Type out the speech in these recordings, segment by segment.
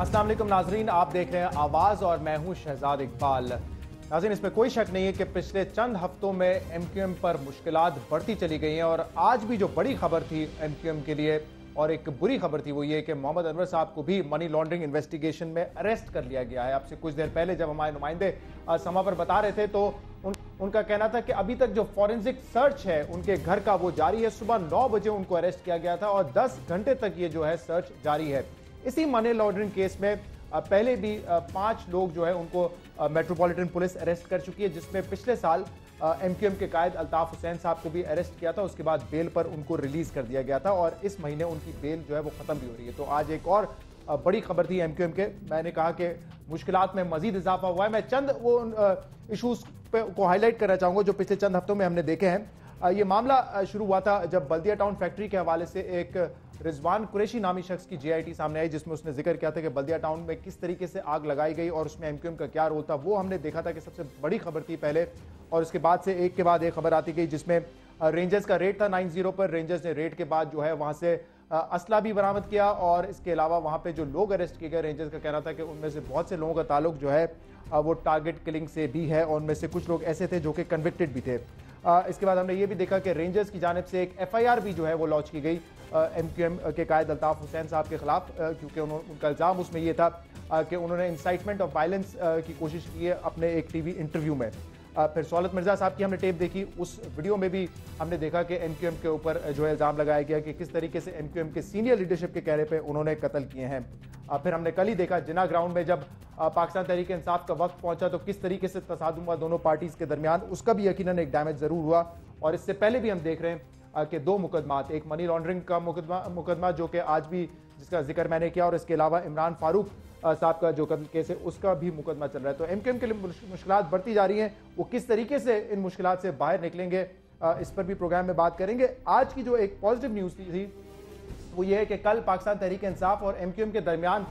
अस्सलाम वालेकुम नाजरीन, आप देख रहे हैं आवाज और मैं हूं शहजाद इकबाल। नाजरीन, इसमें कोई शक नहीं है कि पिछले चंद हफ्तों में एमक्यूएम पर मुश्किलात बढ़ती चली गई हैं और आज भी जो बड़ी खबर थी एमक्यूएम के लिए और एक बुरी खबर थी वो ये कि मोहम्मद अनवर साहब को भी मनी लॉन्ड्रिंग इन्वेस्टिगेशन में अरेस्ट कर लिया गया है। आपसे कुछ देर पहले जब हमारे नुमाइंदे समा पर बता रहे थे तो उनका कहना था कि अभी तक जो फॉरेंसिक सर्च है उनके घर का वो जारी है। सुबह 9 बजे उनको अरेस्ट किया गया था और 10 घंटे तक ये जो है सर्च जारी है। इसी मनी लॉन्ड्रिंग केस में पहले भी 5 लोग जो है उनको मेट्रोपॉलिटन पुलिस अरेस्ट कर चुकी है, जिसमें पिछले साल एमक्यूएम के कायद अल्ताफ हुसैन साहब को भी अरेस्ट किया था। उसके बाद बेल पर उनको रिलीज कर दिया गया था और इस महीने उनकी बेल जो है वो खत्म भी हो रही है। तो आज एक और बड़ी खबर थी एमक्यूएम के। मैंने कहा कि मुश्किलात में मजीद इजाफा हुआ है। मैं चंद वो इशूज को हाईलाइट करना चाहूंगा जो पिछले चंद हफ्तों में हमने देखे हैं। ये मामला शुरू हुआ था जब बल्दिया टाउन फैक्ट्री के हवाले से एक रिजवान कुरैशी नामी शख्स की जेआईटी सामने आई, जिसमें उसने जिक्र किया था कि बल्दिया टाउन में किस तरीके से आग लगाई गई और उसमें एमक्यूएम का क्या रोल था। वो हमने देखा था कि सबसे बड़ी खबर थी पहले, और उसके बाद से एक के बाद एक खबर आती गई, जिसमें रेंजर्स का रेड था 90 पर। रेंजर्स ने रेड के बाद जो है वहां से असला भी बरामद किया और इसके अलावा वहां पे जो लोग अरेस्ट किए गए, रेंजर्स का कहना था कि उनमें से बहुत से लोगों का ताल्लुक जो है वो टारगेट किलिंग से भी है और उनमें से कुछ लोग ऐसे थे जो कि कन्विक्टेड भी थे। इसके बाद हमने ये भी देखा कि रेंजर्स की जानिब से एक एफआईआर भी जो है वो लॉन्च की गई एमक्यूएम के कायद अल्ताफ हुसैन साहब के खिलाफ, क्योंकि उनका इल्जाम उसमें ये था कि उन्होंने इंसाइटमेंट ऑफ वायलेंस की कोशिश की है अपने एक टीवी इंटरव्यू में। फिर सौलत मिर्जा साहब की हमने टेप देखी, उस वीडियो में भी हमने देखा कि एमक्यूएम के ऊपर जो है इल्जाम लगाया गया कि किस तरीके से एमक्यूएम के सीनियर लीडरशिप के कहने पे उन्होंने कत्ल किए हैं। फिर हमने कल ही देखा जिन्ना ग्राउंड में जब पाकिस्तान तहरीक इंसाफ का वक्त पहुंचा तो किस तरीके से तसादुम हुआ दोनों पार्टीज के दरमियान, उसका भी यकीनन एक डैमेज जरूर हुआ। और इससे पहले भी हम देख रहे हैं कि 2 मुकदमात, एक मनी लॉन्ड्रिंग का मुकदमा जो कि आज भी जिसका जिक्र मैंने किया, और इसके अलावा इमरान फारूक साहब का जो कत्ल केस है उसका भी मुकदमा चल रहा है। तो एमक्यूएम के लिए मुश्किलात बढ़ती जा रही हैं, वो किस तरीके से इन मुश्किलात से बाहर निकलेंगे इस पर भी प्रोग्राम में बात करेंगे। आज की जो एक पॉजिटिव न्यूज़ थी वो ये है कि कल पाकिस्तान तहरीक इंसाफ और एमक्यूएम के दरमियान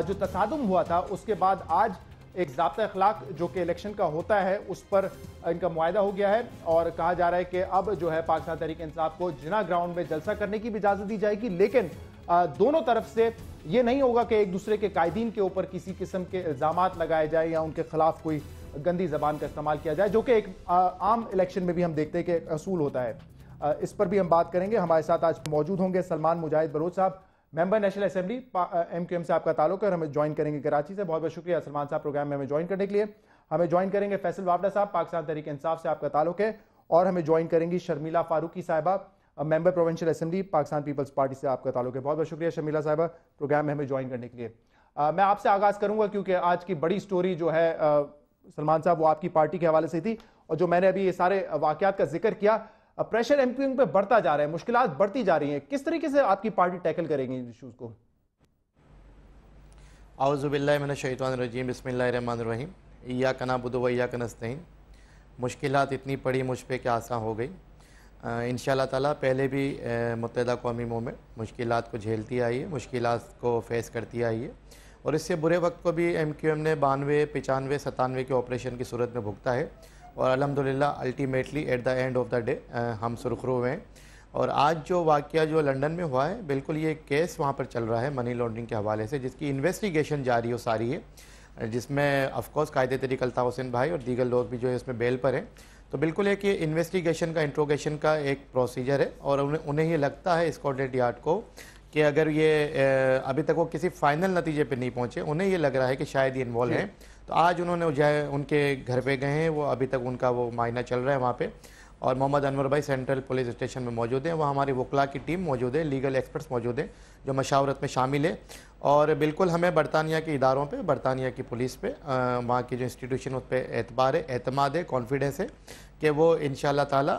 जो तसादुम हुआ था उसके बाद आज एक ज़ाब्ता अखलाक जो कि इलेक्शन का होता है उस पर इनका मुआहदा हो गया है और कहा जा रहा है कि अब जो है पाकिस्तान तहरीक इंसाफ को जिन्ना ग्राउंड में जलसा करने की भी इजाज़त दी जाएगी, लेकिन दोनों तरफ से ये नहीं होगा कि एक दूसरे के कायदीन के ऊपर किसी किस्म के इल्ज़ामात लगाए जाए या उनके खिलाफ कोई गंदी जबान का इस्तेमाल किया जाए, जो कि एक आम इलेक्शन में भी हम देखते हैं कि असूल होता है। इस पर भी हम बात करेंगे। हमारे साथ आज मौजूद होंगे सलमान मुजाहिद बलोच साहब, मेंबर नेशनल असेंबली, एमक्यूएम से आपका ताल्लुक है और हमें ज्वाइन करेंगे कराची से। बहुत बहुत शुक्रिया सलमान साहब प्रोग्राम में हमें ज्वाइन करने के लिए। हमें ज्वाइन करेंगे फैसल वावड़ा साहब, पाकिस्तान तहरीक इंसाफ से आपका ताल्लुक है, और हमें ज्वाइन करेंगी शर्मिला फारूकी साहिबा, member provincial assembly, Pakistan Peoples Party से आपका ताल्लुक है। बहुत बहुत शुक्रिया शर्मिला साहिबा प्रोग्राम में हमें ज्वाइन करने के लिए। मैं आपसे आगाज़ करूंगा क्योंकि आज की बड़ी स्टोरी जो है सलमान साहब वो आपकी पार्टी के हवाले से थी, और जो मैंने अभी ये सारे वाकयात का जिक्र किया, प्रेशर एमक्यूएम पे बढ़ता जा रहा है, मुश्किलात बढ़ती जा रही हैं, किस तरीके से आपकी पार्टी टैकल करेगी इन इशूज़ को? औज़ु बिल्लाहि मिनश शैतानिर रजीम, बिस्मिल्लाहिर रहमानिर रहीम, इय्याका नअबुदु व इय्याका नस्तईन। मुश्किलात इतनी पड़ी मुझ पे कि आसान हो गई। इंशाअल्लाह ताला पहले भी मुत्तहिदा क़ौमी मूवमेंट मुश्किलात को झेलती आई है, मुश्किलात को फेस करती आई है, और इससे बुरे वक्त को भी एमक्यूएम ने 92, 95, 97 के ऑपरेशन की सूरत में भुगता है, और अल्हम्दुलिल्लाह ultimately at the end of the day हम सुरखरू हुए हैं। और आज जो वाक़या जो लंदन में हुआ है, बिल्कुल ये केस वहाँ पर चल रहा है मनी लॉन्ड्रिंग के हवाले से, जिसकी इन्वेस्टिगेशन जारी हो सारी है, जिसमें ऑफकोर्स कायदे तरीक़ अल्ताफ़ हुसैन भाई और दीगर लोग भी जो है इसमें बेल पर हैं। तो बिल्कुल एक ये इन्वेस्टिगेशन का, इंट्रोगेशन का एक प्रोसीजर है, और उन्हें ये लगता है स्कॉटलैंड यार्ड को कि अगर ये अभी तक वो किसी फाइनल नतीजे पर नहीं पहुँचे, उन्हें ये लग रहा है कि शायद ये इन्वॉल्व हैं। तो आज उन्होंने जो है उनके घर पे गए हैं, वो अभी तक उनका वो मायना चल रहा है वहाँ पे, और मोहम्मद अनवर भाई सेंट्रल पुलिस स्टेशन में मौजूद हैं। वहाँ हमारी वकला की टीम मौजूद है, लीगल एक्सपर्ट्स मौजूद हैं जो मशावरत में शामिल है, और बिल्कुल हमें बरतानिया के इदारों पे, बरतानिया की पुलिस पे, वहाँ की जो इंस्टीट्यूशन उस पर एतबार है, एतमाद है, कॉन्फिडेंस है कि वो इंशाअल्लाह ताला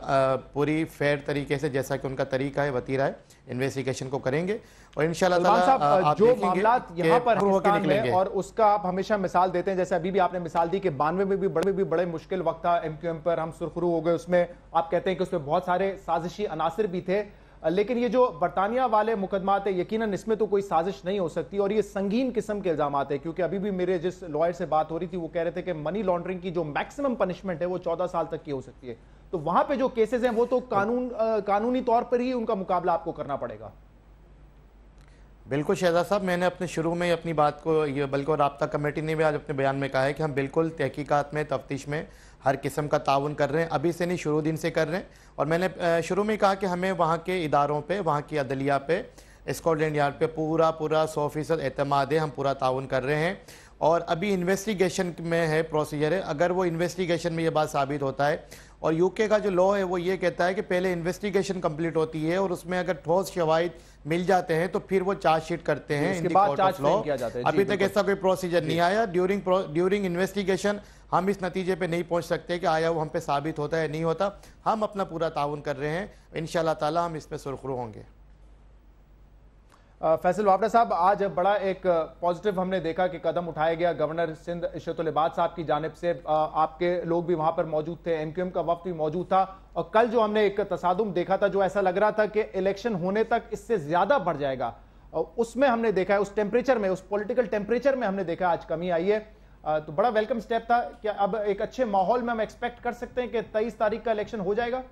पूरी फेयर तरीके से, जैसा कि उनका तरीका है, वतीरा है, इन्वेस्टिगेशन को करेंगे, और इंशाअल्लाह ताला जो मामलात यहाँ पर पाकिस्तान में, और उसका आप हमेशा मिसाल देते हैं, जैसे अभी भी आपने मिसाल दी कि 92 में भी बड़े मुश्किल वक्त था एमक्यूएम पर, हम सुरखरू हो गए उसमें। आप कहते हैं कि उसमें बहुत सारे साजिशी अनासिर भी थे, लेकिन ये जो बरतानिया वाले मुकदमात है, यकीनन इसमें तो कोई साजिश नहीं हो सकती, और ये संगीन किस्म के इल्जामात है, क्योंकि अभी भी मेरे जिस लॉयर से बात हो रही थी वो कह रहे थे कि मनी लॉन्ड्रिंग की जो मैक्सिमम पनिशमेंट है वो 14 साल तक की हो सकती है। तो वहां पे जो केसेस हैं वो तो कानूनी तौर पर ही उनका मुकाबला आपको करना पड़ेगा। बिल्कुल शहजाद साहब, मैंने अपने शुरू में ही अपनी बात को ये बल्कि राब्ता कमेटी ने भी आज अपने बयान में कहा है कि हम बिल्कुल तहकीकात में, तफ्तीश में हर किस्म का ताउन कर रहे हैं, अभी से नहीं शुरू दिन से कर रहे हैं। और मैंने शुरू में ही कहा कि हमें वहाँ के इदारों पे, वहाँ की अदलिया पे, स्कॉटलैंड यार्ड पे पूरा 100% एतमाद है, हम पूरा ताउन कर रहे हैं। और अभी इन्वेस्टिगेशन में है, प्रोसीजर है। अगर वो इन्वेस्टिगेशन में ये बात साबित होता है, और यूके का जो लॉ है वो ये कहता है कि पहले इन्वेस्टिगेशन कंप्लीट होती है और उसमें अगर ठोस शवाहिद मिल जाते हैं तो फिर वो चार्जशीट करते हैं in the court of law. अभी तक ऐसा कोई प्रोसीजर नहीं आया। ड्यूरिंग इन्वेस्टिगेशन हम इस नतीजे पे नहीं पहुंच सकते कि आया वो हम पे साबित होता है नहीं होता। हम अपना पूरा ताउन कर रहे हैं, इंशाअल्लाह ताला हम इस पे सुरखरू होंगे। फैसल वावड़ा साहब, आज बड़ा एक पॉजिटिव हमने देखा कि कदम उठाया गया गवर्नर सिंध इशरतुल इबाद साहब की जानिब से। आपके लोग भी वहां पर मौजूद थे, एमक्यूएम का वफ्द भी मौजूद था। और कल जो हमने एक तसादुम देखा था, जो ऐसा लग रहा था कि इलेक्शन होने तक इससे ज्यादा बढ़ जाएगा, उसमें हमने देखा है, उस टेम्परेचर में, उस पॉलिटिकल टेम्परेचर में हमने देखा आज कमी आई है। तो बड़ा वेलकम स्टेप था। क्या अब एक अच्छे माहौल में हम एक्सपेक्ट कर सकते हैं कि 23 तारीख का इलेक्शन हो जाएगा?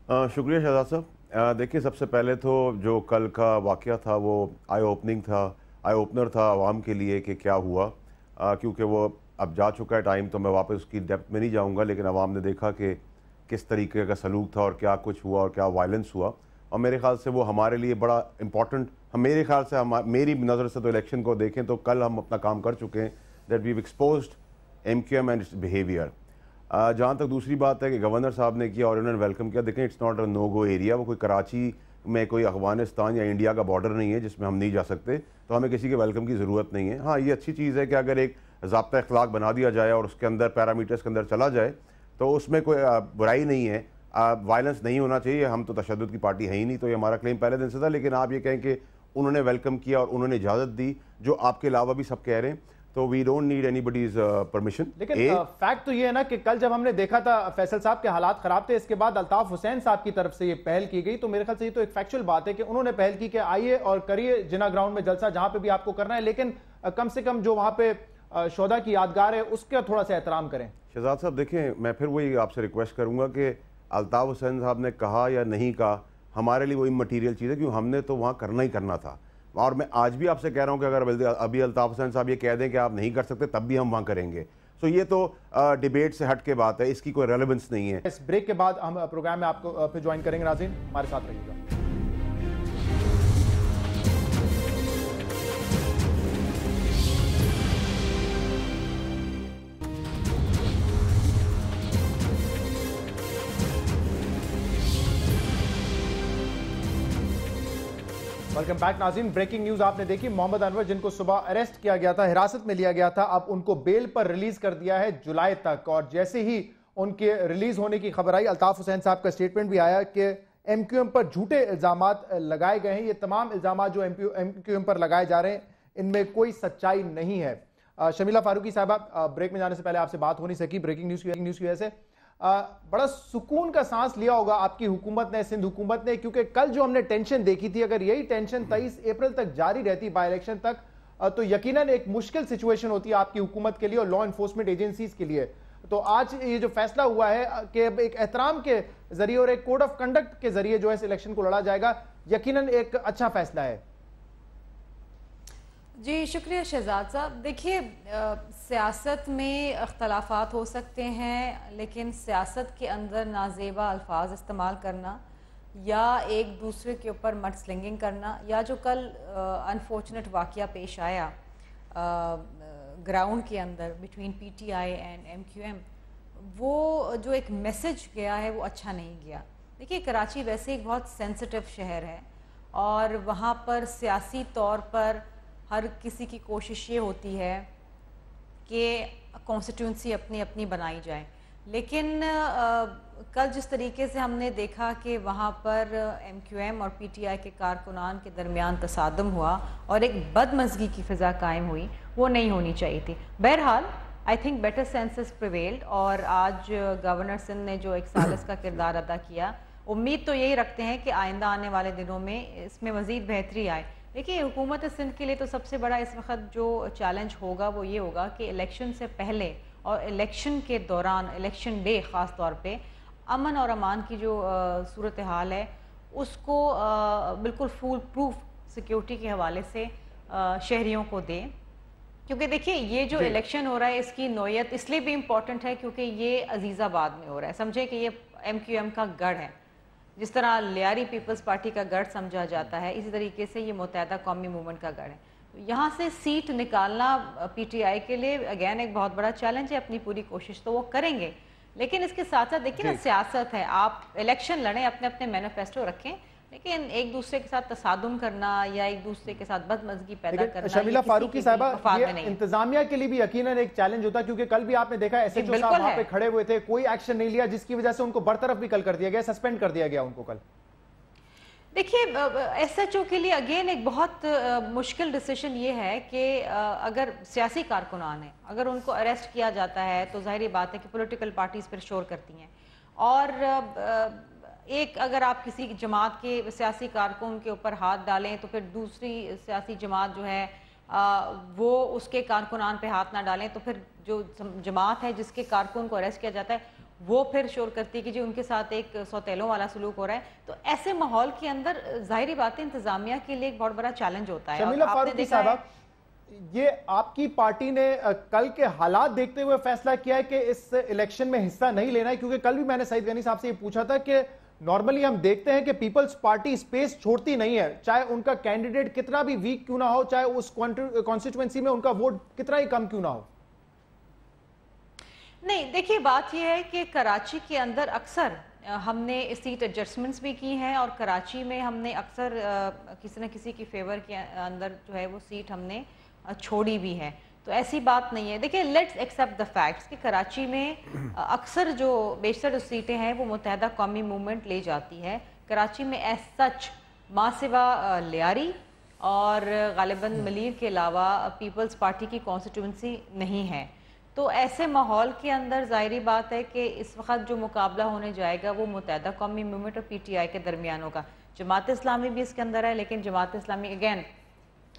शुक्रिया शहजाद साहब। देखिए, सबसे पहले तो जो कल का वाक़या था वो आई ओपनर था आवाम के लिए कि क्या हुआ, क्योंकि वो अब जा चुका है टाइम, तो मैं वापस उसकी डेप्थ में नहीं जाऊंगा। लेकिन आवाम ने देखा कि किस तरीके का सलूक था और क्या कुछ हुआ और क्या वायलेंस हुआ। और मेरे ख्याल से वो हमारे लिए बड़ा इंपॉर्टेंट, मेरे ख्याल से मेरी नज़र से तो इलेक्शन को देखें तो कल हम अपना काम कर चुके हैं, that we exposed MQM and its behaviour. जहाँ तक दूसरी बात है कि गवर्नर साहब ने किया और उन्होंने वेलकम किया, देखें it's not a no go area. वो कोई कराची में कोई अफगानिस्तान या इंडिया का बॉर्डर नहीं है जिसमें हम नहीं जा सकते, तो हमें किसी के वेलकम की ज़रूरत नहीं है। हाँ, ये अच्छी चीज़ है कि अगर एक ज़ाब्ता अखलाक बना दिया जाए और उसके अंदर पैरामीटर्स के अंदर चला जाए तो उसमें कोई बुराई नहीं है। वायलेंस नहीं होना चाहिए। हम तो तशद्दुद की पार्टी है ही नहीं, तो ये हमारा क्लेम पहले दिन से था। लेकिन आप ये कहें कि उन्होंने वेलकम किया और उन्होंने इजाज़त दी, जो आपके अलावा भी सब कह रहे हैं, तो we don't need anybody's permission. लेकिन फैक्ट तो ये है ना कि कल जब हमने देखा था फैसल साहब के हालात खराब थे, इसके बाद अल्ताफ हुसैन साहब की तरफ से ये पहल की गई। तो मेरे ख्याल से ये तो एक फैक्चुअल बात है कि उन्होंने पहल की कि आइए और करिए जिना ग्राउंड में जलसा, जहां पे भी आपको करना है, लेकिन कम से कम जो वहां पे शोधा की यादगार है उसका थोड़ा सा एहतराम करें। शहजाद साहब, देखें, मैं फिर वही आपसे रिक्वेस्ट करूंगा कि अल्ताफ हुसैन साहब ने कहा या नहीं कहा, हमारे लिए वही मटीरियल चीज़ है, क्योंकि हमने तो वहाँ करना ही करना था। और मैं आज भी आपसे कह रहा हूं कि अगर अभी अल्ताफ हुसैन साहब ये कह दें कि आप नहीं कर सकते, तब भी हम वहां करेंगे। तो ये तो डिबेट से हट के बात है, इसकी कोई रेलेवेंस नहीं है। इस ब्रेक के बाद हम प्रोग्राम में आपको फिर ज्वाइन करेंगे। नाज़रीन, हमारे साथ रहिएगा। वेलकम बैक नाज़रीन। ब्रेकिंग न्यूज आपने देखी। मोहम्मद अनवर, जिनको सुबह अरेस्ट किया गया था, हिरासत में लिया गया था, अब उनको बेल पर रिलीज कर दिया है जुलाई तक। और जैसे ही उनके रिलीज होने की खबर आई, अल्ताफ हुसैन साहब का स्टेटमेंट भी आया कि एमक्यूएम पर झूठे इल्जामात लगाए गए हैं। ये तमाम इल्जामात जो एमक्यूएम पर लगाए जा रहे हैं, इनमें कोई सच्चाई नहीं है। शमीला फारूकी साहबा, ब्रेक में जाने से पहले आपसे बात हो नहीं सकी ब्रेकिंग न्यूज की वजह से। बड़ा सुकून का सांस लिया होगा आपकी हुकूमत ने, सिंध हुकूमत ने, क्योंकि कल जो हमने टेंशन देखी थी, अगर यही टेंशन 23 अप्रैल तक जारी रहती बाय इलेक्शन तक, तो यकीनन एक मुश्किल सिचुएशन होती है आपकी हुकूमत के लिए और लॉ एनफोर्समेंट एजेंसीज के लिए। तो आज ये जो फैसला हुआ है कि एक एहतराम के जरिए और एक कोड ऑफ कंडक्ट के जरिए जो है इस इलेक्शन को लड़ा जाएगा, यकीनन एक अच्छा फैसला है। जी शुक्रिया शहजाद साहब। देखिए, सियासत में अख्तलाफात हो सकते हैं, लेकिन सियासत के अंदर नाजेबा अल्फाज इस्तेमाल करना या एक दूसरे के ऊपर मड स्लिंगिंग करना, या जो कल अनफॉर्चुनेट वाक़या पेश आया ग्राउंड के अंदर बिटवीन पीटीआई एंड एमक्यूएम, वो जो एक मैसेज गया है वो अच्छा नहीं गया। देखिए, कराची वैसे एक बहुत सेंसिटिव शहर है और वहाँ पर सियासी तौर पर हर किसी की कोशिश ये होती है कि कॉन्स्टिट्यूंसी अपनी अपनी बनाई जाए। लेकिन कल जिस तरीके से हमने देखा कि वहाँ पर एमक्यूएम और पीटीआई के कारकुनान के दरमियान तसादम हुआ और एक बदमज़गी की फ़िज़ा कायम हुई, वो नहीं होनी चाहिए थी। बहरहाल I think better senses prevailed और आज गवर्नर सिंध ने जो एक सालिस का किरदार अदा किया, उम्मीद तो यही रखते हैं कि आइंदा आने वाले दिनों में इसमें मज़ीद बेहतरी आए। देखिए, हुकूमत सिंध के लिए तो सबसे बड़ा इस वक्त जो चैलेंज होगा वो ये होगा कि इलेक्शन से पहले और इलेक्शन के दौरान, इलेक्शन डे ख़ास तौर पे, अमन और अमान की जो सूरत हाल है उसको बिल्कुल फूल प्रूफ सिक्योरिटी के हवाले से शहरियों को दें। क्योंकि देखिए ये जो इलेक्शन हो रहा है इसकी नौयत इसलिए भी इम्पॉर्टेंट है क्योंकि ये अजीज़ाबाद में हो रहा है। समझे कि ये MQM का गढ़ है, जिस तरह लियारी पीपल्स पार्टी का गढ़ समझा जाता है, इसी तरीके से ये मुत्तहदा कौमी मूवमेंट का गढ़ है। तो यहाँ से सीट निकालना PTI के लिए अगेन एक बहुत बड़ा चैलेंज है। अपनी पूरी कोशिश तो वो करेंगे, लेकिन इसके साथ साथ देखिए ना, सियासत है, आप इलेक्शन लड़ें, अपने अपने मैनिफेस्टो रखें, लेकिन एक दूसरे के साथ तसादुम करना या एक दूसरे के साथ बदमज़गी पैदा करना, शमीला फारूकी साहबा, ये इंतजामिया के लिए भी यकीनन एक चैलेंज होता है, क्योंकि कल भी आपने देखा SHO साहब वहां पे खड़े हुए थे, कोई एक्शन नहीं लिया, जिसकी वजह से उनको बरतरफ भी कल कर दिया गया, सस्पेंड कर दिया गया उनको कल। देखिए SHO के लिए अगेन एक बहुत मुश्किल डिसीजन ये है कि अगर सियासी कारकुनान है, अगर उनको अरेस्ट किया जाता है तो जाहिर बात है कि पॉलिटिकल पार्टीज पर शोर करती हैं, और एक अगर आप किसी जमात के सियासी कारकुन के ऊपर हाथ डालें तो फिर दूसरी सियासी जमात जो है वो उसके कारकुनान पे हाथ ना डालें, तो फिर जो जमात है जिसके कारकुन को अरेस्ट किया जाता है वो फिर शोर करती है कि जी उनके साथ एक सौतेलों वाला सलूक हो रहा है। तो ऐसे माहौल के अंदर जाहिर बात है इंतजामिया के लिए एक बहुत बड़ा चैलेंज होता है। शमीला फारूकी साहबा, ये आपकी पार्टी ने कल के हालात देखते हुए फैसला किया है कि इस इलेक्शन में हिस्सा नहीं लेना है, क्योंकि कल भी मैंने सईद गनी साहब से ये पूछा था कि नॉर्मली हम देखते हैं कि पीपल्स पार्टी स्पेस छोड़ती नहीं है, चाहे उनका कैंडिडेट कितना भी वीक क्यों ना हो, चाहे उस कॉन्स्टिट्यूएंसी में उनका वोट कितना ही कम क्यों ना हो। नहीं, देखिए बात यह है कि कराची के अंदर अक्सर हमने सीट एडजस्टमेंट्स भी की हैं, और कराची में हमने अक्सर किसी न किसी की फेवर के अंदर जो है वो सीट हमने छोड़ी भी है। तो ऐसी बात नहीं है। देखिए लेट्स एक्सेप्ट द फैक्ट्स कि कराची में अक्सर जो बेशतर जो सीटें हैं वो मुत्तहदा कौमी मूवमेंट ले जाती है। कराची में एज सच माँ सिवा लियारी और गालिबन मलीर के अलावा पीपल्स पार्टी की कॉन्स्टिट्यूंसी नहीं है। तो ऐसे माहौल के अंदर ज़ाहिरी बात है कि इस वक्त जो मुकाबला होने जाएगा वो मुत्तहदा कौमी मूवमेंट और PTI के दरमियान होगा। जमात इस्लामी भी इसके अंदर है, लेकिन जमात इस्लामी अगेन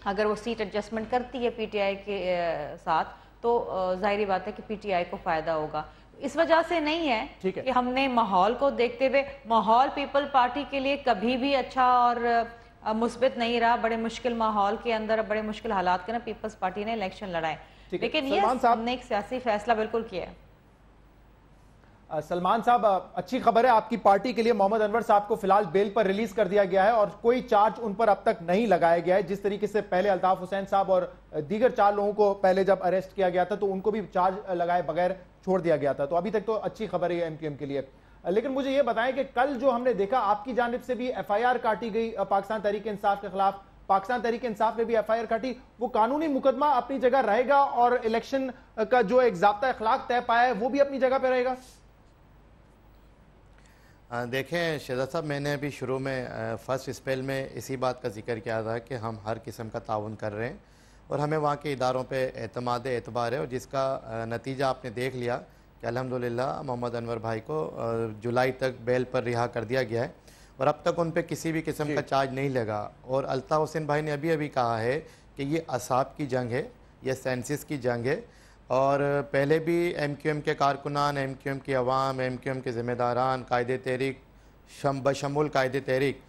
अगर वो सीट एडजस्टमेंट करती है PTI के साथ तो जाहिर बात है कि PTI को फ़ायदा होगा। इस वजह से नहीं है कि हमने माहौल को देखते हुए, माहौल पीपल पार्टी के लिए कभी भी अच्छा और मुस्बित नहीं रहा। बड़े मुश्किल माहौल के अंदर, बड़े मुश्किल हालात के ना पीपल्स पार्टी ने इलेक्शन लड़ाए, लेकिन ये हमने एक सियासी फैसला बिल्कुल किया है। सलमान साहब, अच्छी खबर है आपकी पार्टी के लिए, मोहम्मद अनवर साहब को फिलहाल बेल पर रिलीज कर दिया गया है और कोई चार्ज उन पर अब तक नहीं लगाया गया है। जिस तरीके से पहले अल्ताफ हुसैन साहब और दीगर 4 लोगों को पहले जब अरेस्ट किया गया था तो उनको भी चार्ज लगाए बगैर छोड़ दिया गया था। तो अभी तक तो अच्छी खबर है MQM के लिए। लेकिन मुझे ये बताएं कि कल जो हमने देखा आपकी जानिब से भी FIR काटी गई पाकिस्तान तहरीक इंसाफ के खिलाफ, पाकिस्तान तहरीक इंसाफ ने भी FIR काटी, वो कानूनी मुकदमा अपनी जगह रहेगा और इलेक्शन का जो एक ज़ाब्ता अखलाक तय पाया है वो भी अपनी जगह पर रहेगा? देखें शहजाद साहब, मैंने अभी शुरू में फ़र्स्ट स्पेल में इसी बात का जिक्र किया था कि हम हर किस्म का ताउन कर रहे हैं और हमें वहाँ के इदारों पे एतबार है, और जिसका नतीजा आपने देख लिया कि अल्हम्दुलिल्लाह मोहम्मद अनवर भाई को जुलाई तक बेल पर रिहा कर दिया गया है और अब तक उन पर किसी भी किस्म का चार्ज नहीं लगा। और अल्ताफ़ हुसैन भाई ने अभी कहा है कि ये असाब की जंग है, ये सेंसिस की जंग है, और पहले भी MQM के कारकुनान, MQM की अवाम, MQM के ज़िम्मेदारान, कायदे तहरीक बशमूल कायदे तहरीक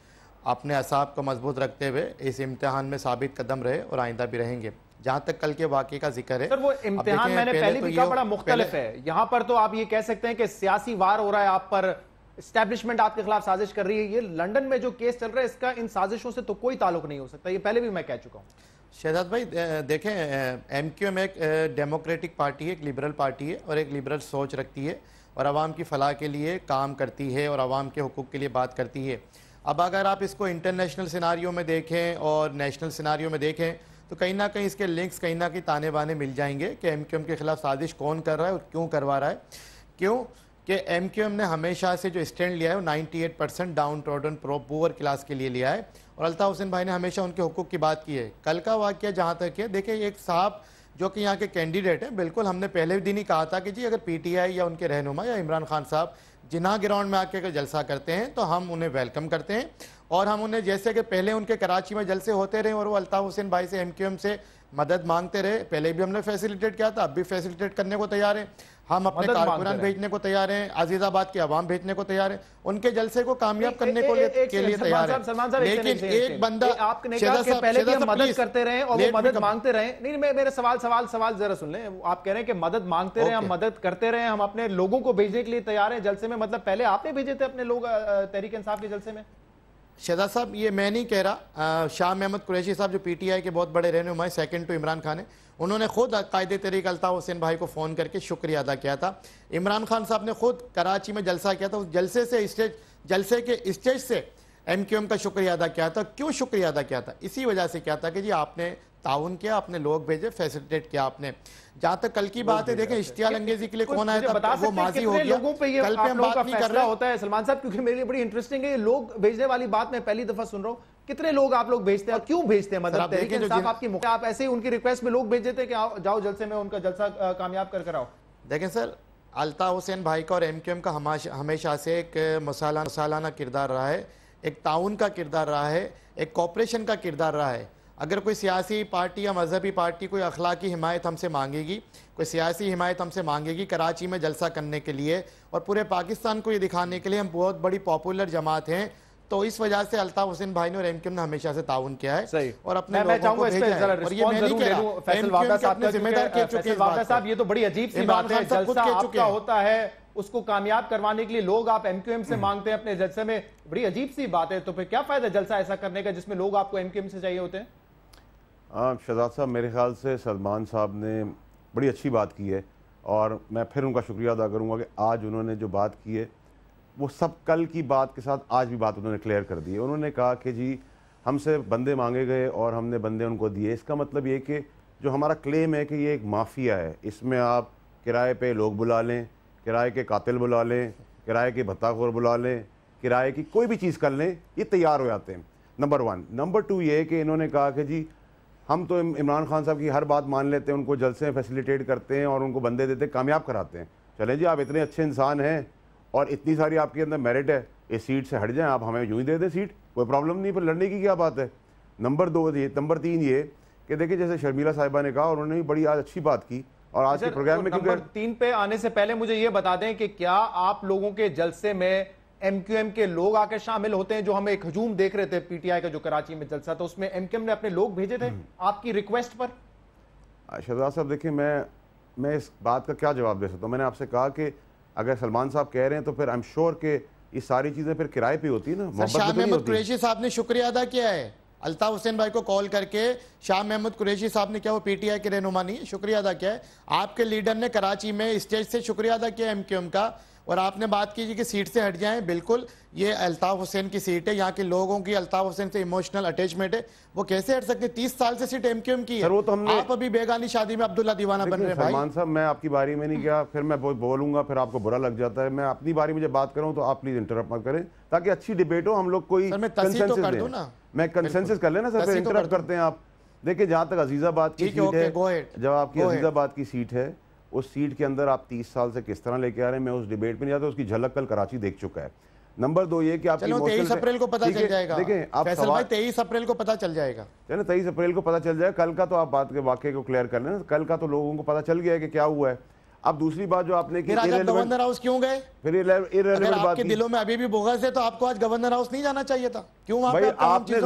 अपने असाब को मजबूत रखते हुए इस इम्तिहान में साबित कदम रहे और आइंदा भी रहेंगे। जहाँ तक कल के वाक़े का जिक्र है, सर वो इम्तिहान मैंने पहले भी कहा बड़ा मुख्तलिफ है। यहाँ पर तो आप ये कह सकते हैं कि सियासी वार हो रहा है आप पर, एस्टैब्लिशमेंट आपके खिलाफ साजिश कर रही है। ये लंदन में जो केस चल रहा है इसका इन साजिशों से तो कोई ताल्लुक नहीं हो सकता, ये पहले भी मैं कह चुका हूँ। शहजाद भाई देखें, MQM एक डेमोक्रेटिक पार्टी है, एक लिबरल पार्टी है और एक लिबरल सोच रखती है और आवाम की फ़लाह के लिए काम करती है और आवाम के हुकूक़ के लिए बात करती है। अब अगर आप इसको इंटरनेशनल सिनारियों में देखें और नेशनल सिनारियों में देखें तो कहीं ना कहीं इसके लिंक्स कहीं ना कहीं ताने बाने मिल जाएंगे कि MQM के ख़िलाफ़ साजिश कौन कर रहा है और क्यों करवा रहा है। क्यों कि MQM ने हमेशा से जो स्टैंड लिया है वो 98% डाउन ट्रोडन पुअर क्लास के लिए लिया है और अल्ताफ़ हुसैन भाई ने हमेशा उनके हुकूक़ की बात की है। कल का वाक़या जहाँ तक है, देखिए एक साहब जो कि यहाँ के कैंडिडेट हैं, बिल्कुल हमने पहले दिन ही कहा था कि जी अगर PTI या उनके रहनुमा या इमरान खान साहब जिन्ना ग्राउंड में आके अगर जलसा करते हैं तो हम उन्हें वेलकम करते हैं और हम उन्हें, जैसे कि पहले उनके कराची में जलसे होते रहे और वो अल्ताफ़ हुसैन भाई से MQM से मदद मांगते रहे, पहले भी हमने फैसिलिटेट किया था, अब भी फैसिलिटेट करने को तैयार हैं। हम अपने कारकुनान भेजने को तैयार हैं, अजीजाबाद की आवाम भेजने को तैयार है, उनके जलसे को कामयाब करने के लिए तैयार है। लेकिन एक बंदा आपने कहा कि पहले भी हम मदद करते रहे और वो मदद मांगते रहे। नहीं, मेरे सवाल जरा सुन लें। आप कह रहे हैं कि मदद मांगते रहे, हम मदद करते रहे, हम अपने लोगों को भेजने के लिए तैयार हैं जलसे में। मतलब पहले आपने भेजे थे अपने लोग तहरीक इंसाफ के जलसे में? शहजाद साहब, ये मैं नहीं कह रहा, शाह महमूद कुरैशी साहब जो पीटीआई के बहुत बड़े रहनुमा, सेकंड टू इमरान खान है, उन्होंने खुद कायदे तहरीक अल्ताफ हुसैन भाई को फ़ोन करके शुक्रिया अदा किया था। इमरान खान साहब ने खुद कराची में जलसा किया था, उस जलसे के स्टेज से एमक्यूएम का शुक्रिया अदा किया था। क्यों शुक्रिया अदा किया था? इसी वजह से किया था कि जी आपने ताउन किया, अपने लोग भेजे, फैसिलिटेट किया आपने। जहां तक कल की बात है, देखें इश्तियाल अंगेजी के लिए कौन आया था, वो माजी हो गया, कल पे हम बात नहीं कर रहे होता है। सलमान साहब, क्योंकि मेरे लिए बड़ी इंटरेस्टिंग है लोग भेजने वाली बात, मैं पहली दफा सुन रहा हूँ। कितने लोग आप लोग भेजते हैं और क्यों भेजते हैं? मतलब तहरीक इंसाफ आपकी, आप ऐसे ही उनकी रिक्वेस्ट में लोग भेज देते हैं कि जाओ जलसे में उनका जलसा कामयाब कर आओ? देखें सर, अल्ताफ हुसैन भाई का और एमक्यूएम का हमेशा से एक मसालाना किरदार रहा है, एक ताउन का किरदार रहा है, एक कॉपरेशन का किरदार रहा है। अगर कोई सियासी पार्टी या मजहबी पार्टी कोई अखलाकी हिमायत हमसे मांगेगी, कोई सियासी हिमायत हमसे मांगेगी कराची में जलसा करने के लिए और पूरे पाकिस्तान को ये दिखाने के लिए हम बहुत बड़ी पॉपुलर जमात हैं, तो इस वजह से अल्ताफ हुसैन भाई ने और एमक्यूएम ने हमेशा से ताउन किया है। सही। और अपने लोगों को भेजा है। और ये मैं नहीं कह रहा, फैसल वाबदा साहब, ये तो बड़ी अजीब सी बात है। जलसा आपका होता है, उसको कामयाब करवाने के लिए लोग आप एमक्यूएम से मांगते हैं अपने जलसे में, बड़ी अजीब सी बात है। तो फिर क्या फायदा जलसा ऐसा करने का जिसमें लोग आपको एमक्यूएम से चाहिए होते हैं? शहजाद साहब, मेरे ख्याल से सलमान साहब ने बड़ी अच्छी बात की है और मैं फिर उनका शुक्रिया अदा करूंगा कि आज उन्होंने जो बात की है वो सब कल की बात के साथ आज भी बात उन्होंने क्लियर कर दी है। उन्होंने कहा कि जी हमसे बंदे मांगे गए और हमने बंदे उनको दिए। इसका मतलब ये कि जो हमारा क्लेम है कि ये एक माफिया है, इसमें आप किराए पे लोग बुला लें, किराए के कातिल बुला लें, किराए के भत्ताखोर बुला लें, किराए की कोई भी चीज़ कर लें, ये तैयार हो जाते हैं। नंबर 1। नंबर 2 ये कि इन्होंने कहा कि जी हम तो इमरान खान साहब की हर बात मान लेते हैं, उनको जलसे में फैसिलिटेट करते हैं और उनको बंदे देते हैं, कामयाब कराते हैं। चलें जी, आप इतने अच्छे इंसान हैं और इतनी सारी आपके अंदर मेरिट है, इस सीट से हट जाएं, आप हमें यूँ ही दे दें सीट, कोई प्रॉब्लम नहीं, पर लड़ने की क्या बात है। नंबर 3 ये कि देखिए जैसे शर्मिला साहिबा ने कहा, उन्होंने भी बड़ी आज अच्छी बात की और आज के प्रोग्राम में। नंबर 3 पे आने से पहले मुझे ये बता दें कि क्या आप लोगों के जलसे में एमक्यूएम के लोग आकर शामिल होते हैं? जो हम एक हजूम देख रहे थे पीटीआई का जो कराची में जलसा था, उसमें एमक्यूएम ने अपने लोग भेजे थे आपकी रिक्वेस्ट पर? शहजाद साहब देखिए, मैं इस बात का क्या जवाब दे सकता हूँ। मैंने आपसे कहा कि अगर सलमान साहब कह रहे हैं तो फिर आई एम श्योर कि ये सारी चीजें फिर किराए पे होती है ना। शाह महमूद कुरैशी साहब ने शुक्रिया अदा किया है अल्ताफ हुसैन भाई को कॉल करके। शाह महमूद कुरैशी साहब ने, क्या वो पीटीआई के रहनुमा नहीं है, शुक्रिया अदा किया है। आपके लीडर ने कराची में स्टेज से शुक्रिया अदा किया एमक्यूएम का। और आपने बात की कि सीट से हट जाएं, बिल्कुल ये अल्ताफ हुसैन की सीट है, यहाँ के लोगों की अल्ताफ हुसैन से इमोशनल अटैचमेंट है, वो कैसे हट सकते? 30 साल से सीट एमक्यूएम की है। वो तो हमने, आप अभी बेगानी शादी में अब्दुल्ला दीवाना बन रहे हैं। सलमान साहब, मैं आपकी बारी में नहीं गया, फिर मैं बोलूंगा, फिर आपको बुरा लग जाता है। मैं अपनी बारी में जब बात करूं तो आप प्लीज इंटरप्ट मत करें, ताकि अच्छी डिबेट हो, हम लोग कोई कंसेंसस दें। मैं कंसेंसस कर लेना सर, फिर इंटरप्ट करते हैं आप। देखिए जहां तक अजीजाबाद की सीट है, जब आपकी अजीजाबाद की सीट है, उस सीट के अंदर आप 30 साल से किस तरह लेके आ रहे हैं, मैं उस डिबेट में नहीं आता, उसकी झलक कल कराची देख चुका है। नंबर 2 ये कि आप 23 अप्रैल को पता चल जाएगा। देखिए आप 23 अप्रैल को पता चल जाएगा। चलो 23 अप्रैल को पता चल जाएगा। कल का तो आप बात के वाकये को क्लियर कर लें, कल का तो लोगों को पता चल गया है कि क्या हुआ है। अब दूसरी बात जो आपने की, गवर्नर हाउस क्यों गए? फिर अगर आपके दिलों में अभी भी बोगस है तो आपको आज गवर्नर हाउस नहीं जाना चाहिए था। क्यों वहां पे आपने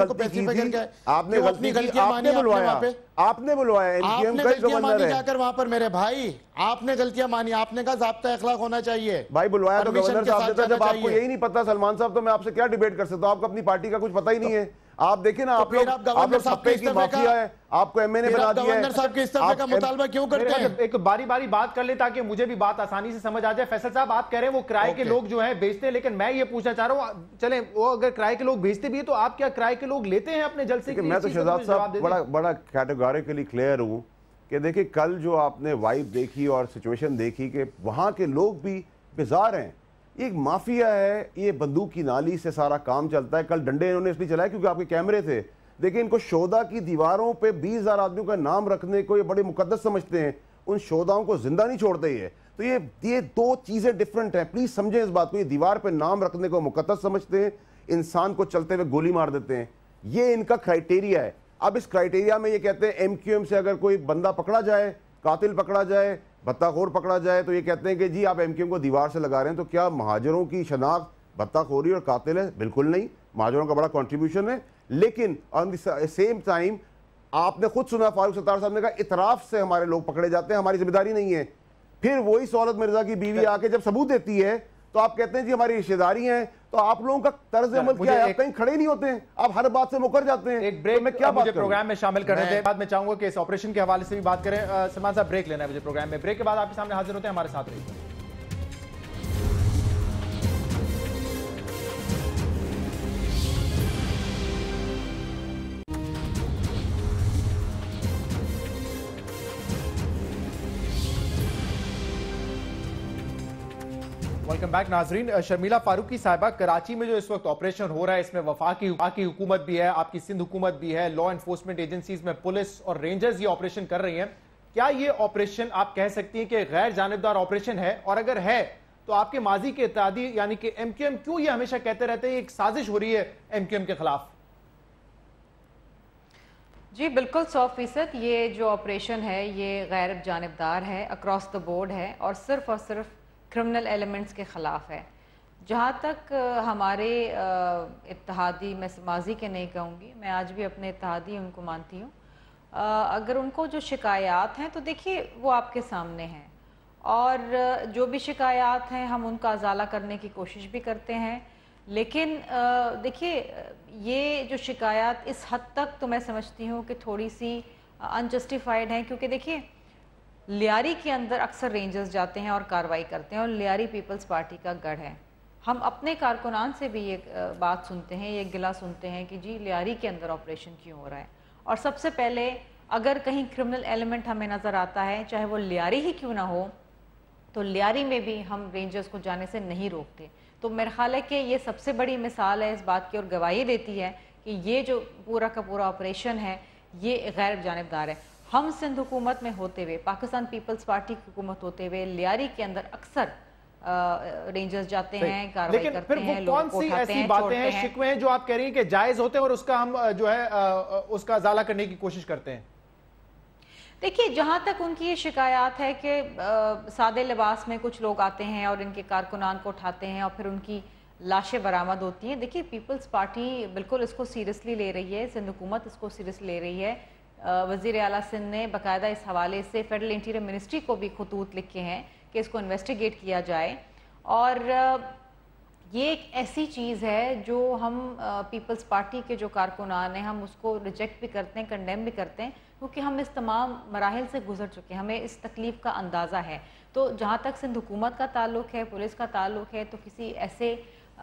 बुलवाया, गलतियां मानी जाकर वहां पर मेरे भाई, आपने गलतियां मानी, आपने कहा ज़ाब्ता अखलाक होना चाहिए। भाई बुलवाया तो गवर्नर साहब ने, जब आपको यही नहीं पता सलमान साहब, तो मैं आपसे क्या डिबेट कर सकता हूँ? आपको अपनी पार्टी का कुछ पता ही नहीं है। आप देखिए ना, आप लोग सप्पे की माफिया है, आपको एमएनए बना दिया है। गवर्नर साहब के इस्तीफे का मुतालबा क्यों करते हैं? एक बारी बारी बात कर ले ताकि मुझे भी बात आसानी से समझ आ जाए। फैसल साहब, आप कह रहे हैं वो किराए के लोग जो हैं बेचते हैं, लेकिन मैं ये पूछना चाह रहा हूँ, चले वो अगर किराए के लोग बेचते भी है तो आप क्या किराए के लोग लेते हैं अपने जलसे के लिए? मैं तो शहजाद साहब बड़ा कैटेगोरिकली क्लियर हूँ कि देखिए कल जो आपने वाइब देखी और सिचुएशन देखी कि वहाँ के लोग भी बेजार हैं। एक माफिया है, ये बंदूक की नाली से सारा काम चलता है। कल डंडे इन्होंने इसलिए चलाए क्योंकि आपके कैमरे थे। देखिए इनको शोधा की दीवारों पे 20,000 आदमियों का नाम रखने को ये बड़े मुकद्दस समझते हैं, उन शोधाओं को जिंदा नहीं छोड़ते ये। तो ये दो चीज़ें डिफरेंट हैं, प्लीज़ समझें इस बात को। ये दीवार पे नाम रखने को मुकद्दस समझते हैं, इंसान को चलते हुए गोली मार देते हैं। ये इनका क्राइटेरिया है। अब इस क्राइटेरिया में ये कहते हैं MQM से अगर कोई बंदा पकड़ा जाए, कातिल पकड़ा जाए, भत्ताखोर पकड़ा जाए, तो ये कहते हैं कि जी आप MQM को दीवार से लगा रहे हैं। तो क्या महाजरों की शनाख्त भत्ताखोरी और कातिल है? बिल्कुल नहीं, महाजरों का बड़ा कंट्रीब्यूशन है। लेकिन ऑन द सेम टाइम आपने खुद सुना, फारूक सत्तार साहब ने कहा इतराफ से हमारे लोग पकड़े जाते हैं, हमारी जिम्मेदारी नहीं है। फिर वही सौलत मिर्जा की बीवी आके जब सबूत देती है तो आप कहते हैं जी हमारी रिश्तेदारी है। तो आप लोगों का तर्ज अमल क्या है? आप कहीं खड़े नहीं होते हैं, आप हर बात से मुकर जाते हैं। एक ब्रेक तो मैं क्या बात प्रोग्राम में शामिल करने दें। बाद में चाहूंगा कि इस ऑपरेशन के हवाले से भी बात करें। सलमान साहब, ब्रेक लेना है मुझे प्रोग्राम में। ब्रेक के बाद आपके सामने हाजिर होते हैं, हमारे साथ रहिए। वेलकम बैक नाजरीन। शर्मिला फारूकी साहिबा, कराची में जो इस वक्त ऑपरेशन हो रहा है, इसमें वफाकी हुकूमत भी है, आपकी सिंध हुकूमत भी है, लॉ एनफोर्समेंट एजेंसीज में पुलिस और रेंजर्स ये ऑपरेशन कर रही हैं। क्या ये ऑपरेशन आप कह सकती हैं कि गैर जानिबदार ऑपरेशन है? और अगर है तो आपके माजी के इत्तेहादी यानी कि MQM क्यों ये हमेशा कहते रहते हैं एक साजिश हो रही है MQM के खिलाफ? जी बिल्कुल 100% ये जो ऑपरेशन है ये गैर जानिबदार है, अक्रॉस द बोर्ड है और सिर्फ क्रिमिनल एलिमेंट्स के ख़िलाफ़ है। जहाँ तक हमारे इत्तेहादी, मैं माजी के नहीं कहूँगी, मैं आज भी अपने इत्तेहादी उनको मानती हूँ, अगर उनको जो शिकायत हैं तो देखिए वो आपके सामने हैं और जो भी शिकायत हैं हम उनका अजाला करने की कोशिश भी करते हैं। लेकिन देखिए ये जो शिकायत इस हद तक तो मैं समझती हूँ कि थोड़ी सी अनजस्टिफाइड हैं, क्योंकि देखिए लियारी के अंदर अक्सर रेंजर्स जाते हैं और कार्रवाई करते हैं और लियारी पीपल्स पार्टी का गढ़ है। हम अपने कारकुनान से भी ये बात सुनते हैं, ये गिला सुनते हैं कि जी लियारी के अंदर ऑपरेशन क्यों हो रहा है। और सबसे पहले अगर कहीं क्रिमिनल एलिमेंट हमें नज़र आता है, चाहे वो लियारी ही क्यों ना हो, तो लियारी में भी हम रेंजर्स को जाने से नहीं रोकते। तो मेरा ख्याल है कि ये सबसे बड़ी मिसाल है इस बात की और गवाही देती है कि ये जो पूरा का पूरा ऑपरेशन है ये गैर जानिबदार है। हम सिंध हुकूमत में होते हुए, पाकिस्तान पीपल्स पार्टी की हुकूमत होते हुए लियारी के अंदर अक्सर रेंजर्स जाते हैं, कार्रवाई करते हैं, लोगों को उठाते हैं, बातें हैं, शिकवे हैं जो आप कह रही हैं कि जायज होते हैं और उसका हम जो है उसका अजाला करने की कोशिश करते हैं। देखिए जहाँ तक उनकी ये शिकायत है कि सादे लिबास में कुछ लोग आते हैं और इनके कारकुनान को उठाते हैं और फिर उनकी लाशें बरामद होती हैं। देखिए पीपल्स पार्टी बिल्कुल इसको सीरियसली ले रही है, सिंध हुकूमत इसको सीरियसली ले रही है। वज़ीर आला सिंध ने बाकायदा इस हवाले से फेडरल इंटीरियर मिनिस्ट्री को भी खतूत लिखे हैं कि इसको इन्वेस्टिगेट किया जाए। और ये एक ऐसी चीज़ है जो हम पीपल्स पार्टी के जो कारकुनान हैं हम उसको रिजेक्ट भी करते हैं, कंडेम भी करते हैं, क्योंकि हम इस तमाम मराहिल से गुजर चुके हैं, हमें इस तकलीफ़ का अंदाज़ा है। तो जहाँ तक सिंध हुकूमत का ताल्लुक़ है, पुलिस का ताल्लुक़ है, तो किसी ऐसे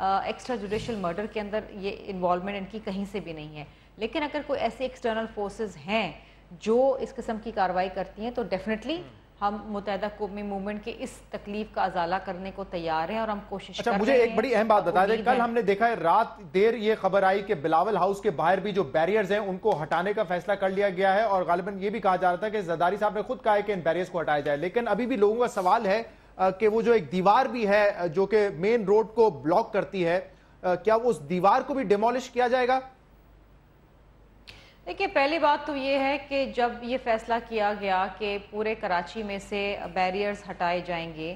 एक्स्ट्रा जुडिशल मर्डर के अंदर ये इन्वॉल्वमेंट इनकी कहीं से भी नहीं है। लेकिन अगर कोई ऐसी एक्सटर्नल फोर्सेस हैं जो इस किस्म की कार्रवाई करती हैं तो डेफिनेटली हम मुत्तहिदा कौमी मूवमेंट के इस तकलीफ का अजाला करने को तैयार हैं और हम कोशिश कर रहे हैं। मुझे एक बड़ी अहम बात बता दें, कल हमने देखा है रात देर ये खबर आई कि बिलावल हाउस के बाहर भी जो बैरियर्स हैं उनको हटाने का फैसला कर लिया गया है और गालिबन ये भी कहा जा रहा था कि जरदारी साहब ने खुद कहा है कि इन बैरियर्स को हटाया जाए। लेकिन अभी भी लोगों का सवाल है कि वो जो एक दीवार भी है जो कि मेन रोड को ब्लॉक करती है, क्या उस दीवार को भी डिमोलिश किया जाएगा? देखिए पहली बात तो ये है कि जब ये फैसला किया गया कि पूरे कराची में से बैरियर्स हटाए जाएंगे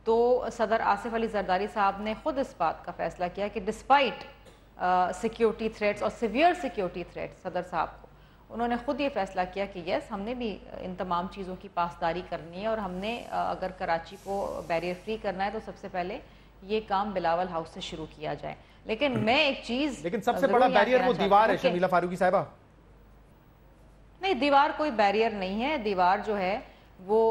तो सदर आसिफ अली जरदारी साहब ने खुद इस बात का फैसला किया कि डिस्पाइट सिक्योरिटी थ्रेट्स और सिवियर सिक्योरिटी थ्रेट्स सदर साहब को, उन्होंने खुद ये फैसला किया कि यस हमने भी इन तमाम चीज़ों की पासदारी करनी है और हमने अगर कराची को बैरियर फ्री करना है तो सबसे पहले ये काम बिलावल हाउस से शुरू किया जाए। लेकिन मैं एक चीज़, लेकिन सबसे बड़ा बैरियर वो दीवार है शर्मिला फारूकी साहिबा। नहीं, दीवार कोई बैरियर नहीं है। दीवार जो है वो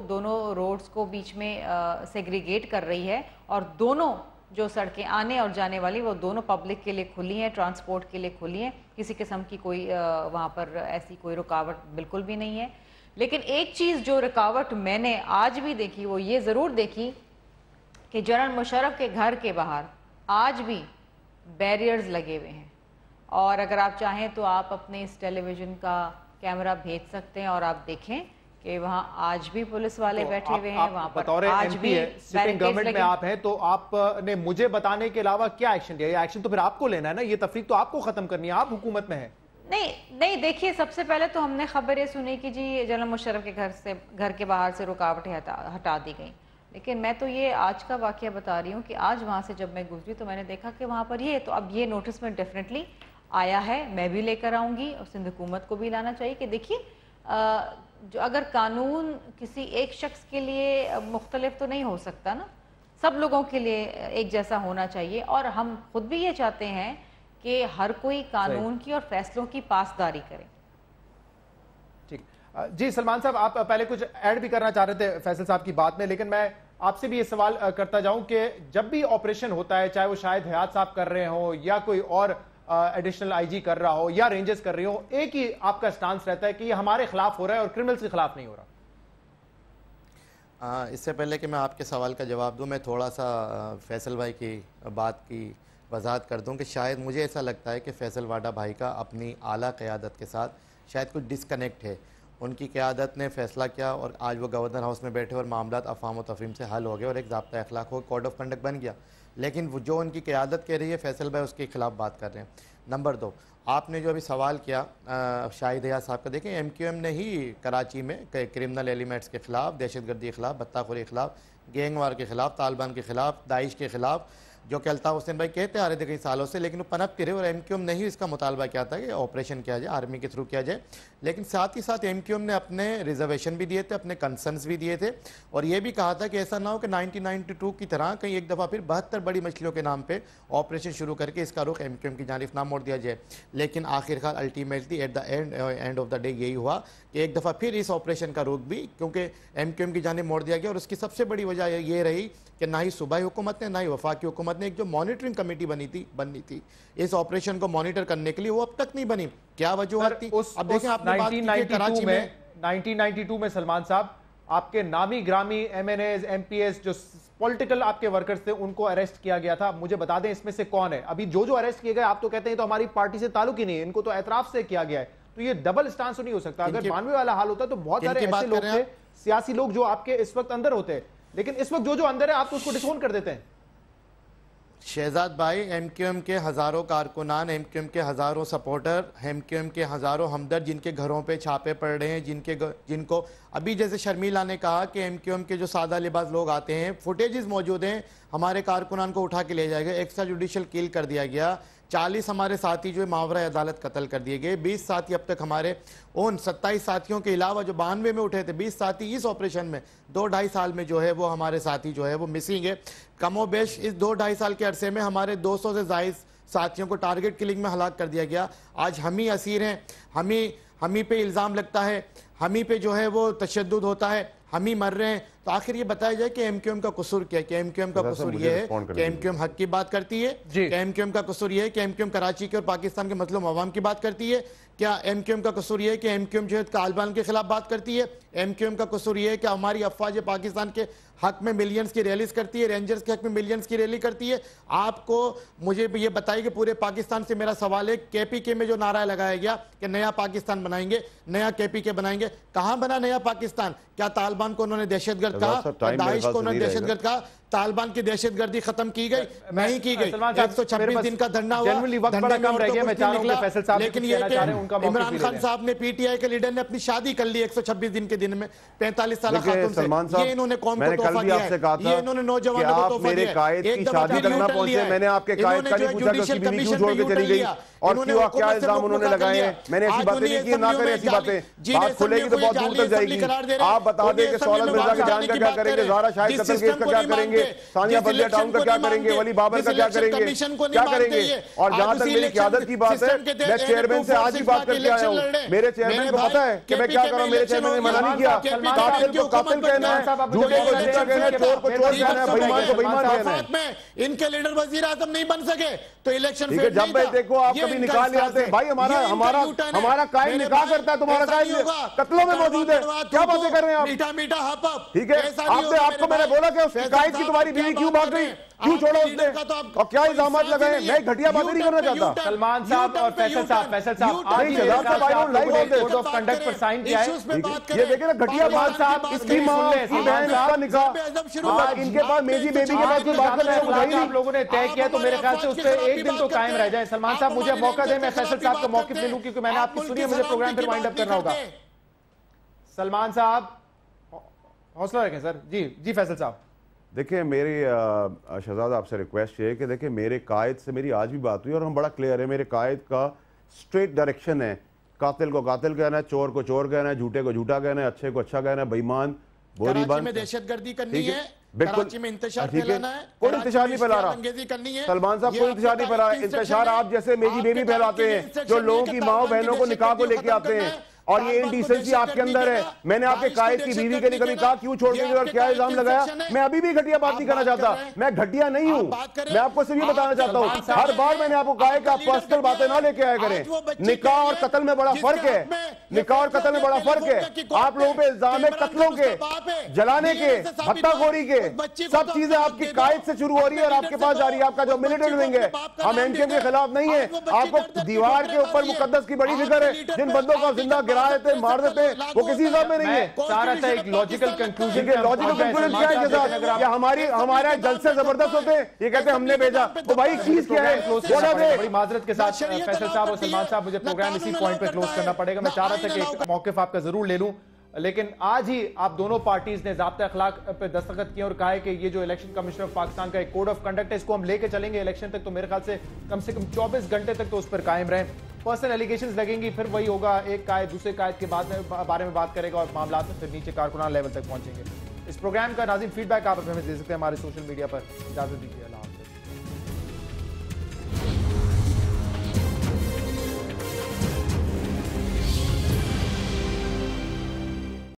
दोनों रोड्स को बीच में सेग्रीगेट कर रही है और दोनों जो सड़कें आने और जाने वाली वो दोनों पब्लिक के लिए खुली हैं, ट्रांसपोर्ट के लिए खुली हैं। किसी किस्म की कोई वहाँ पर ऐसी कोई रुकावट बिल्कुल भी नहीं है। लेकिन एक चीज़ जो रुकावट मैंने आज भी देखी वो ये ज़रूर देखी कि जनरल मुशर्रफ के घर के बाहर आज भी बैरियर्स लगे हुए हैं और अगर आप चाहें तो आप अपने इस टेलीविज़न का कैमरा भेज सकते हैं और आप देखें कि वहाँ आज भी पुलिस वाले बैठे हुए हैं। वहाँ पर आज भी सिटिंग गवर्नमेंट में आप हैं तो आपने मुझे बताने के अलावा क्या एक्शन लिया? ये एक्शन तो फिर आपको लेना है ना, ये तफरीक तो आपको खत्म करनी है, आप हुकूमत में है। नहीं देखिए, सबसे पहले तो हमने खबर ये सुनी कि जी जनरल मुशर्रफ के घर के बाहर से रुकावटें हटा दी गई। लेकिन मैं तो ये आज का वाकया बता रही हूँ कि आज वहाँ से जब मैं गुजरी तो मैंने देखा कि वहाँ पर ये, तो अब ये नोटिस में डेफिनेटली आया है, मैं भी लेकर आऊँगी और सिंध हुकूमत को भी लाना चाहिए कि देखिए जो अगर कानून किसी एक शख्स के लिए मुख्तलिफ तो नहीं हो सकता ना, सब लोगों के लिए एक जैसा होना चाहिए। और हम खुद भी ये चाहते हैं कि हर कोई कानून की और फैसलों की पासदारी करे। ठीक जी, सलमान साहब आप पहले कुछ ऐड भी करना चाह रहे थे फैसल साहब की बात में, लेकिन मैं आपसे भी ये सवाल करता जाऊं कि जब भी ऑपरेशन होता है, चाहे वो शायद हयात साहब कर रहे हो या कोई और एडिशनल आईजी कर रहा हो या रेंजर्स कर रही हो, एक ही आपका स्टांस रहता है कि ये हमारे खिलाफ हो रहा है और क्रिमिनल्स के खिलाफ नहीं हो रहा। इससे पहले कि मैं आपके सवाल का जवाब दूं, मैं थोड़ा सा फैसल भाई की बात की वजाहत कर दूं कि शायद मुझे ऐसा लगता है कि फैसल वाडा भाई का अपनी आला क़यादत के साथ शायद कुछ डिस्कनेक्ट है। उनकी क़यादत ने फ़ैसला किया और आज वो गवर्नर हाउस में बैठे और मामला अफ़वाम व तफ़हीम से हल हो गए और एक ज़ाब्ता अखलाक हो, कोड ऑफ कंडक्ट बन गया। लेकिन वो जो उनकी क़यादत कह रही है फैसल भाई उसके खिलाफ बात कर रहे हैं। नंबर 2, आपने जो अभी सवाल किया शाहिद हयात साहब का, देखें MQM ने ही कराची में क्रिमिनल एलिमेंट्स के ख़िलाफ़, दहशतगर्दी के ख़िलाफ़, बत्ताखोरी के ख़िलाफ़, गैंगवार के ख़िलाफ़, तालिबान के ख़िलाफ़, दाइश के ख़िलाफ़, जो कि अल्ताफ़ हुसैन भाई कहते आ रहे थे कई सालों से, लेकिन वो पनपते रहे और MQM ने ही इसका मुतालबा किया था कि ऑपरेशन किया जाए, आर्मी के थ्रू किया जाए। लेकिन साथ ही साथ MQM ने अपने रिजर्वेशन भी दिए थे, अपने कंसर्न्स भी दिए थे और ये भी कहा था कि ऐसा ना हो कि 1992 की तरह कहीं एक दफ़ा फिर 72 बड़ी मछलियों के नाम पे ऑपरेशन शुरू करके इसका रुख MQM की जानिब ना मोड़ दिया जाए। लेकिन आखिरकार ultimately at the end of the day यही हुआ कि एक दफ़ा फिर इस ऑपरेशन का रुख भी क्योंकि MQM की जानिब मोड़ दिया गया और उसकी सबसे बड़ी वजह ये रही कि ना ही सूबाई हुकूमत ने ना ही वफाकी हुकूमत ने एक जो मॉनिटरिंग कमेटी बननी थी इस ऑपरेशन को मॉनिटर करने के लिए, वो अब तक नहीं बनी। क्या वजूहत थी? अब देखें, आपने बात की कि कराची में 1992 में सलमान साहब आपके नामी ग्रामी MNAs MPs जो पॉलिटिकल आपके वर्कर्स थे उनको अरेस्ट किया गया था। मुझे बता दें इसमें से कौन है अभी जो अरेस्ट किए गए? आप तो कहते हैं तो हमारी पार्टी से ताल्लुक ही नहीं है, इनको तो एतराफ से किया गया है। तो ये डबल स्टांस तो नहीं हो सकता। अगर 92 वाला हाल होता तो बहुत सारे ऐसे लोग थे, सियासी लोग जो आपके इस वक्त अंदर होते, लेकिन इस वक्त जो अंदर है आप तो उसको डिसोन कर देते हैं। शहजाद भाई, MQM के हज़ारों कारकुनान, MQM के हज़ारों सपोर्टर, MQM के हज़ारों हमदर्द जिनके घरों पे छापे पड़ रहे हैं, जिनको अभी जैसे शर्मिला ने कहा कि MQM के जो सादा लिबास लोग आते हैं, फुटेजेस मौजूद हैं, हमारे कारकुनान को उठा के ले जाया गया, एक्स्ट्रा जुडिशल किल कर दिया गया, 40 हमारे साथी जो मावरा अदालत कत्ल कर दिए गए, 20 साथी अब तक हमारे उन 27 साथियों के अलावा जो 92 में उठे थे 20 साथी इस ऑपरेशन में 2-2.5 साल में जो है वो हमारे साथी जो है वो मिसिंग है। कमोबेश इस 2-2.5 साल के अरसे में हमारे 200 से ज़ायद साथियों को टारगेट किलिंग में हलाक कर दिया गया। आज हम ही असीर हैं, हम ही पे इल्ज़ाम लगता है, हम ही पे जो है वो तशद्दुद होता है, हम ही मर रहे हैं। तो आखिर ये बताया जाए कि MQM का कसूर क्या है? कि MQM का कसूर ये है कि MQM हक की बात करती है, कि MQM का कसूर ये है कि MQM कराची के और पाकिस्तान के मसलों अवाम की बात करती है। क्या MQM का कसूर ये है कि MQM जो है तालिबान के खिलाफ बात करती है? MQM का कसूर ये है कि हमारी अफवाज पाकिस्तान के हक में मिलियंस की रैलीज करती है, रेंजर्स के हक में मिलियंस की रैली करती है? आपको मुझे ये बताइए कि पूरे पाकिस्तान से मेरा सवाल है, KPK में जो नारा लगाया गया कि नया पाकिस्तान बनाएंगे, नया KPK बनाएंगे, कहां बना नया पाकिस्तान? क्या तालिबान को उन्होंने दहशतगर्द कहा? दाइश को उन्होंने दहशतगर्द कहा? तालिबान की दहशतगर्दी खत्म की गई? नहीं की गई। 126 दिन का धरना हुआ, लेकिन ये इमरान खान साहब ने PTI के लीडर ने अपनी शादी कर ली 126 दिन के दिन में 45 साल खातून से। ये इन्होंने कौम को तोहफा दिया है, ये इन्होंने नौजवानों को तोहफा दिया है। एक दफा करना पहुंचे, मैंने आपके कायद का नहीं पूछा कि उसकी बीवी क्यों छोड़ के चली गई और क्या इल्जाम उन्होंने लगाए हैं। मैंने ऐसी बातें नहीं की, ना करें ऐसी बातें, बात खुलेगी तो बहुत दूर तक जाएगी। आप बता दें कि सौलत मिर्जा के जान का क्या करेंगे, ज़ारा शाहिद कत्ल केस का क्या करेंगे, सानिया बंदिया टाउन का क्या करेंगे, वली बाबर का क्या करेंगे, क्या करेंगे। और जहां तक मेरी क़यादत की बात है, मैं चेयरमैन से आज ही बात करके आया हूं। मेरे चेयरमैन को पता है कि मैं क्या कर रहा हूं। मेरे चेयरमैन ने मना नहीं किया। कातिल को कातिल कहना है, झूठे को झूठा कहना है, चोर को चोर कहना है, बेईमान को बेईमान कहना है। इनके लीडर वजीर आज़म नहीं बन सके तो इलेक्शन ठीक है। जब भाई देखो आप कभी निकाल ले आते हैं भाई, हमारा कायद निकाह करता है, तुम्हारा कायद कत्लों में मौजूद है। क्या बातें कर रहे हैं आप? मीठा मीठा हप ठीक है। आपको मैंने बोला कि कायद की तुम्हारी बीवी क्यों भाग गई? क्यों छोड़ा उसने और क्या इल्जाम लगाए? मैं घटिया बातें नहीं करना चाहता। सलमान साहब और फैसल साहब आज शहजाद साहब I don't like all this code of conduct पर साइन किया है। ये देखिए ना घटिया बात साहब, इसकी मां इसकी बहन इसका निकाह इनके पास मेजी बेबी के पास कोई बात करने आप लोगों ने तय किया तो मेरे ख्याल से उस पर एक दिन तो कायम रह जाए। सलमान साहब मुझे मौका दें, मैं फैसल साहब का मौका ले लूं क्योंकि मैंने आपकी सुनी है, मुझे प्रोग्राम फिर वाइंड अप करना होगा। सलमान साहब हौसला रखें सर। जी जी फैसल साहब। देखिए मेरी शहजाद आपसे रिक्वेस्ट ये है कि देखिए मेरे कायद से मेरी आज भी बात हुई और हम बड़ा क्लियर है, मेरे कायद का स्ट्रेट डायरेक्शन है, कातिल को कातिल कहना है, चोर को चोर कहना है, झूठे को झूठा कहना है, अच्छे को अच्छा कहना है, बेईमान बोरीबान में दहशतगर्दी करनी है, बिल्कुल कराची में इंतशार फैलाना है, कोई इंतशार नहीं फैला रहा सलमान साहब, कोई इंतशार नहीं फैला। इंतशार आप जैसे मेजी बेबी फैलाते हैं जो लोगों की माओ बहनों को निकाह को लेके आते हैं और ये इनडिसेंसी आपके अंदर है। मैंने आपके कायद की बीवी के लिए कभी कहा क्यों छोड़ देंगे और क्या इल्जाम लगाया? मैं अभी भी घटिया बात नहीं करना चाहता, मैं घटिया नहीं हूं, मैं आपको सिर्फ ये बताना चाहता हूं। हर बार मैंने आपको कहा कि आप पर्सनल बातें ना लेके आया करें। निकाह और कत्ल में बड़ा फर्क है, निकाह और कत्ल में बड़ा फर्क है। आप लोगों पे इल्जाम है कत्लों के, जलाने के, हत्याखोरी के, सब चीजें आपकी कायद से शुरू हो रही है और आपके पास जा रही है। आपका जो मिलिटेंट विंग है, हम एमकेएम के खिलाफ नहीं है। आपको दीवार के ऊपर मुकद्दस की बड़ी फिक्र है, जिन बंदों का जिंदा गिरा देते मार देते वो किसी हिसाब में नहीं है। चाह रहा था एक लॉजिकल कंक्लूजन। लॉजिकल कंक्लूजन क्या है जनाब? हमारा जलसे जबरदस्त होते हैं, ये कहते हैं हमने भेजा, तो भाई चीज क्या है? बड़ी माजरत के साथ फैसल साहब और सलमान साहब, मुझे प्रोग्राम इसी पॉइंट पे क्लोज करना पड़ेगा। मैं चाह रहा था कि एक मौकिफ आपका जरूर ले लूं, लेकिन आज ही आप दोनों पार्टीज ने ज़ाब्ता अखलाक पे दस्तखत किए और कहा है कि ये जो इलेक्शन कमिश्नर ऑफ पाकिस्तान का एक कोड ऑफ कंडक्ट है, इसको हम लेके चलेंगे इलेक्शन तक। तो मेरे ख्याल से कम 24 घंटे तक तो उस पर कायम रहें। पर्सनल एलिगेशंस लगेंगी, फिर वही होगा, एक कायद दूसरे कायद के बारे में बात करेगा और मामला में फिर नीचे कारकुनान लेवल तक पहुंचेंगे। इस प्रोग्राम का नाज़रीन फीडबैक आप हमें दे सकते हैं हमारे सोशल मीडिया पर। इजाजत दीजिए।